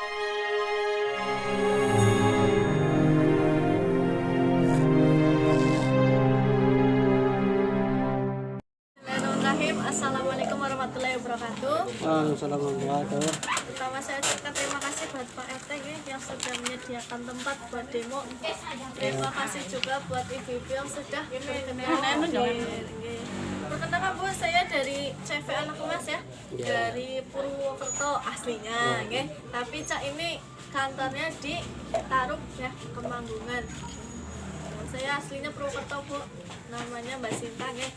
Bismillahirrahmanirrahim. Assalamualaikum warahmatullahi wabarakatuh. Assalamualaikum. Pertama saya ucapkan terima kasih buat Pak RT yang sudah menyediakan tempat buat demo. Terima kasih juga buat ibu-ibu yang sudah berkenan. Perkenalkan Bu, saya dari CV Anak Emas ya, dari Purwokerto aslinya, tapi Cak ini kantornya di Tarub ya, Kemanggungan. Saya aslinya Purwokerto Bu, namanya Mbak Sinta ya.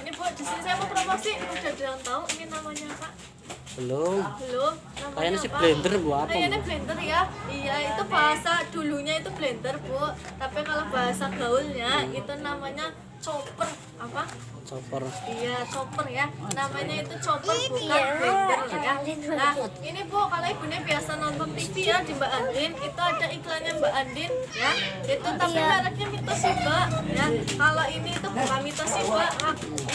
Ini Bu, di sini saya mau promosi, udah ada yang tahu ini namanya apa? Belum. Belum. Kayaknya sih blender Bu apa? Kayaknya blender ya. Iya, itu bahasa dulunya itu blender Bu. Tapi kalau bahasa gaulnya itu namanya chopper apa? Chopper. Iya, chopper ya. Namanya itu chopper bukan blender ya. Nah, ini Bu, kalau ibunya biasa nonton TV ya di Mbak Andin, itu ada iklannya Mbak Andin ya. Itu tapi mereknya Mitoshiba ya. Kalau ini itu bukan Mitoshiba,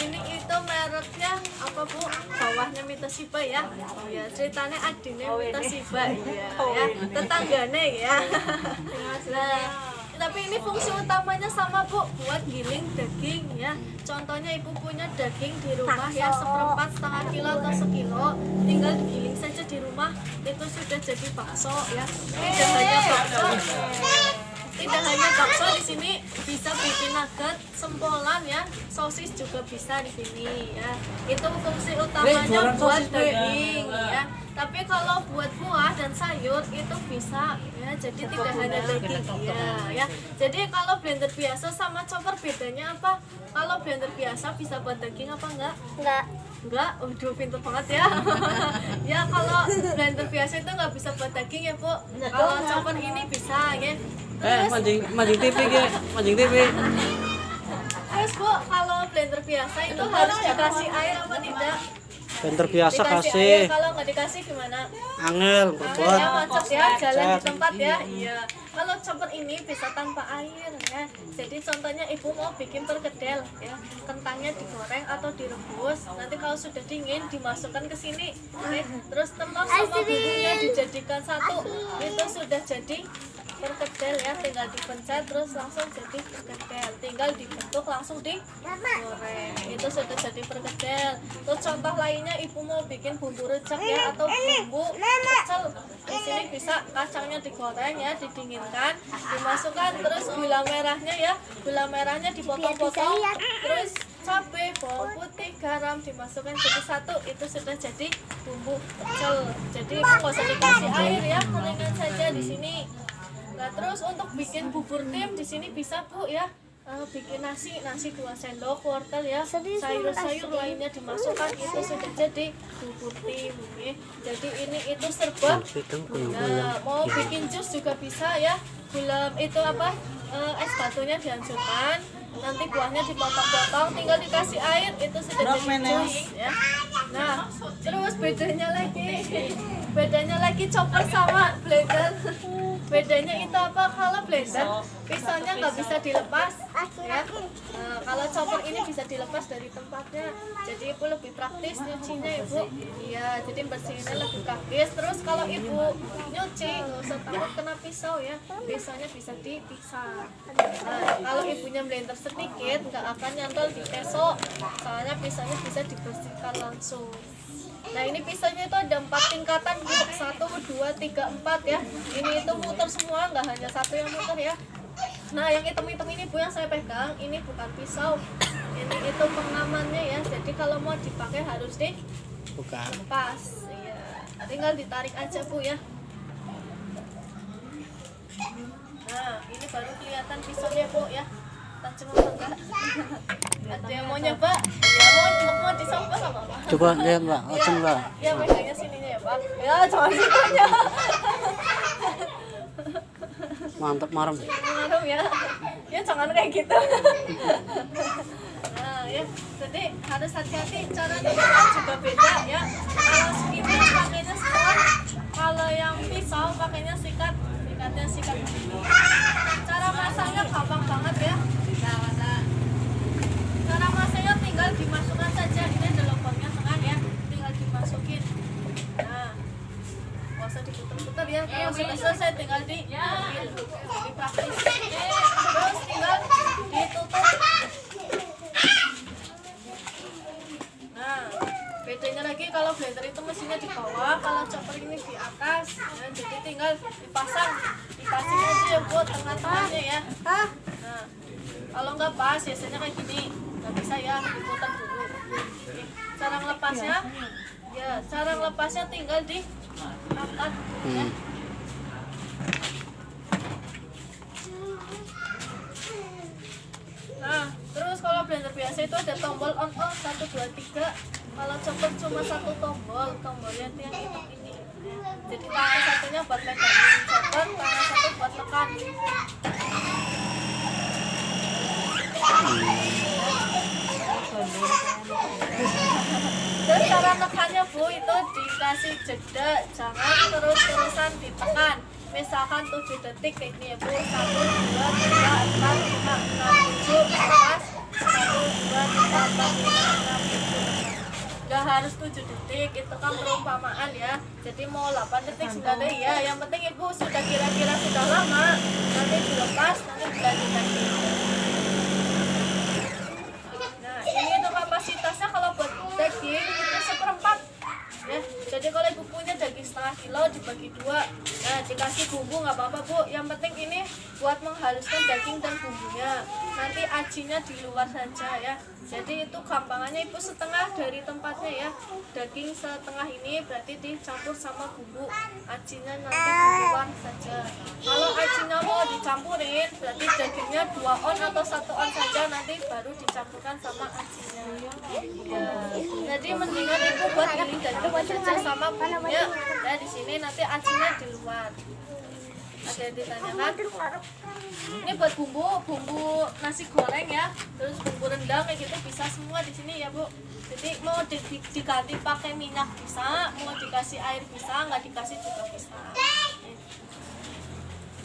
ini itu mereknya apa Bu? Bawahnya Mitoshiba ya. Oh ya, ceritanya adine Mitoshiba iya ya. Tetanggane ya. Nah, tapi ini fungsi utamanya sama Bu, buat giling daging ya. Contohnya ibu punya daging di rumah ya, seperempat, setengah kilo atau sekilo, tinggal digiling saja di rumah, itu sudah jadi bakso ya. Tidak hanya bakso, di sini bisa bikin nugget, sempolan ya, sosis juga bisa di sini ya. Itu fungsi utamanya buat daging ya. Tapi kalau buat buah dan sayur itu bisa ya, jadi tidak hanya daging ya. Jadi kalau blender biasa sama chopper bedanya apa? Kalau blender biasa bisa buat daging apa enggak? Enggak, udah pinter banget ya. Ya kalau blender biasa itu nggak bisa buat daging ya Bu. Kalau chopper ini bisa ya. Terus, mancing TV ya, mancing TV. Terus Bu, kalau blender biasa itu harus dikasih air apa tidak? Blender biasa Dikasih kasih. air, kalau nggak dikasih gimana? Angel, buat. Ya macet ya, jalan di tempat ya. Iya. Kalau chopper ini bisa tanpa air ya. Jadi contohnya ibu mau bikin perkedel ya, kentangnya digoreng atau direbus. Nanti kalau sudah dingin dimasukkan ke sini. Terus telur sama bumbunya dijadikan satu. Itu sudah jadi perkedel ya, tinggal dipencet terus langsung jadi perkedel, tinggal dibentuk langsung digoreng, itu sudah jadi perkedel. Terus contoh lainnya ibu mau bikin bumbu rejak ya atau bumbu pecel, di sini bisa kacangnya digoreng ya, didinginkan, dimasukkan, terus gula merahnya ya, gula merahnya dipotong-potong, terus cabai, bawang putih, garam dimasukkan jadi satu, itu sudah jadi bumbu pecel. Jadi nggak usah dikasih air ya, keringan saja di sini. Nah, terus untuk bikin bubur tim di sini bisa Bu ya. Bikin nasi 2 sendok wortel ya. Sayur-sayur lainnya dimasukkan, itu sudah jadi bubur tim ya. Jadi ini itu serba. Nah, mau bikin jus juga bisa ya. Gula itu apa? Es batunya dihancurkan. Nanti buahnya dipotong-potong, tinggal dikasih air, itu sudah jadi jus ya. Nah, terus bedanya lagi chopper sama blender. Bedanya itu apa? Kalau blender pisaunya nggak bisa dilepas ya. Kalau chopper ini bisa dilepas dari tempatnya, jadi ibu lebih praktis nyucinya ibu. Iya, jadi bersihnya lebih praktis. Terus kalau ibu nyuci nggak usah takut kena pisau ya, pisaunya bisa dipisah. Kalau ibunya blender sedikit nggak akan nyantol di pisau, soalnya pisaunya bisa dibersihkan langsung. Nah, ini pisaunya itu ada 4 tingkatan Bu, 1, 2, 3, 4 ya. Ini itu muter semua, nggak hanya satu yang muter ya. Nah, yang hitam-hitam ini Bu yang saya pegang, ini bukan pisau, ini itu pengamannya ya. Jadi kalau mau dipakai harus dilepas iya. Tinggal ditarik aja Bu ya. Nah, ini baru kelihatan pisaunya Bu ya. Tajam apa enggak? Ada yang mau nyoba? Ya, mau dicoba nggak apa-apa? Coba lihat Mbak, Mbak. Ya, pegangnya sininya ya Pak. Ya, jangan sininya. Mantap marem. Marem ya. Ya jangan kayak gitu. Nah ya, jadi harus hati-hati, cara nyucinya juga beda ya. Kalau skimmer pakainya skor, kalau yang pisau pakainya sikat, sikat begini. Cara masaknya gampang banget ya. Cara masaknya tinggal dimasukkan saja, ini ada lubangnya tengah ya, tinggal dimasukin. Nah, komputer ya. Kalau sudah selesai tinggal dipraktis. Terus tinggal ditutup. Nah, bedanya lagi kalau blender itu mesinnya di bawah, kalau chopper ini di atas. Ya, jadi tinggal dipasang aja ya Bu tengah-tengahnya ya. Nah, kalau nggak pas biasanya kayak gini, nggak bisa ya diputar dulu. Oke. Cara ngelepasnya, ya cara ngelepasnya tinggal diangkat. Ya. Nah, terus kalau blender biasa itu ada tombol on off 1 2 3. Kalau chopper cuma satu tombolnya itu yang hitam ini. Jadi tangan satunya buat megangin chopper, tangan satu buat tekan. Terus cara tekannya Bu itu dikasih jeda, jangan terus-terusan ditekan. Misalkan 7 detik kayak ini ya Bu, 1, 2, 3, 4, 5, 6, 7, pas 1, 2, 3, 4, 5, 6, 7. Gak harus 7 detik, itu kan perumpamaan ya. Jadi mau 8 detik, 9 detik ya. Yang penting Ibu sudah kira-kira sudah lama, nanti dilepas, nanti dilanjut lagi. Nah ini itu kapasitasnya kalau buat daging itu 1/4 ya. Jadi kalau Ibu punya daging setengah kilo dibagi 2. Nah dikasih bumbu nggak apa-apa Bu, yang penting ini buat menghaluskan daging dan bumbunya. Nanti acinya di luar saja ya. Jadi itu gampangannya Ibu setengah dari tempatnya ya. Daging setengah ini berarti dicampur sama bumbu. Acinya nanti di luar saja. Kalau acinya mau dicampurin berarti dagingnya 2 on atau 1 on saja, nanti baru dicampurkan sama acinya. Ya. Jadi mendingan Ibu buat giling daging saja sama bumbunya. Ya di sini nanti acinya di luar. Ada yang ditanyakan? Ini buat bumbu nasi goreng ya, terus bumbu rendang kayak gitu bisa semua di sini ya Bu. Jadi mau diganti pakai minyak bisa, mau dikasih air bisa, nggak dikasih juga bisa.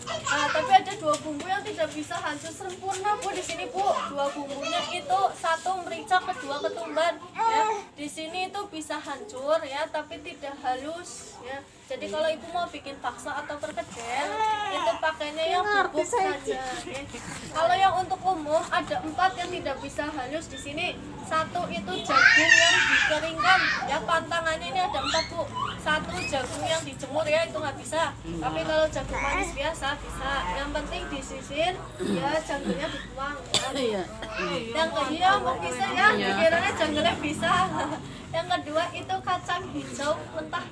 Nah, tapi ada 2 bumbu yang tidak bisa hancur sempurna Bu di sini Bu. 2 bumbunya itu 1 merica, kedua ketumbar ya. Di sini itu bisa hancur ya, tapi tidak halus ya. Jadi kalau Ibu mau bikin paksa atau perkedel, itu pakainya yang bubuk saja. Ya. Kalau yang untuk umum ada 4 yang tidak bisa halus di sini. 1 itu jagung yang dikeringkan ya, pantangannya ini ada 4 Bu. 1 jagung yang dijemur ya, itu nggak bisa. Tapi kalau jagung manis biasa bisa. Yang penting disisir ya, jagungnya dibuang ya. Yang kedua mau bisa ya, dikiranya jagungnya bisa. Yang kedua itu kacang hijau mentah.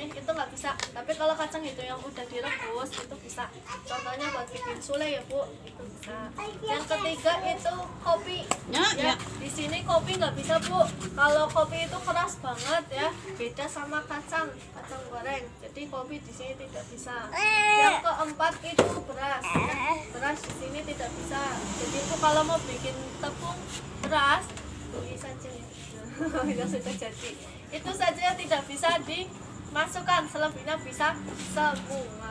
Itu nggak bisa, tapi kalau kacang hijau yang udah direbus itu bisa. Contohnya buat bikin sule ya Bu, itu bisa. Yang ketiga itu kopi ya. Di sini kopi nggak bisa Bu. Kalau kopi itu keras banget ya, beda sama kacang goreng. Jadi kopi di sini tidak bisa. Yang keempat itu beras ya. Beras di sini tidak bisa. Jadi Bu kalau mau bikin tepung beras beli saja ya. Ya sudah jadi. Itu saja yang tidak bisa dimasukkan, selebihnya bisa semua.